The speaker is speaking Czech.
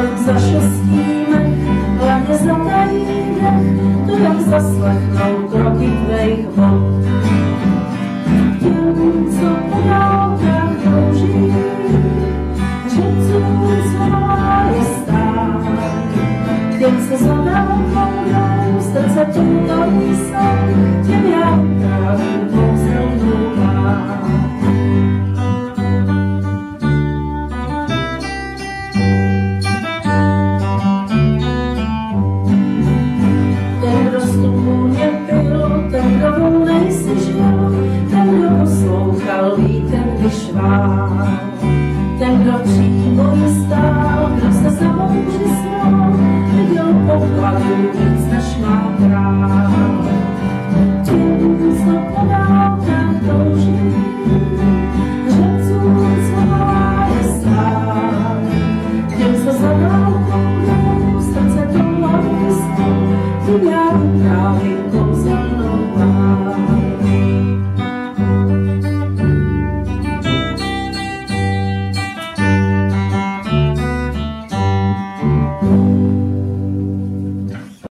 zašestíme, hlavně zatají dech, to jak zaslechnout roky tvejch vod. Těm, co po dálkách touží, řecům, co je stát. Těm, co za dálkou jdou, srdce toutový jsou, těm já utrávím pouzelnou pát. Ten, kdo nejsi žil, ten, kdo poslouchal vítr, když vál. Ten, kdo přímo stál, kdo se za mouži snal, viděl pokladu víc, než má král. Těm, co po dálkách touží, řecům, co je stát. Těm, co za dálkou jdou, srdce toulavý jsou, tím já vyprávím kouzelnou pár.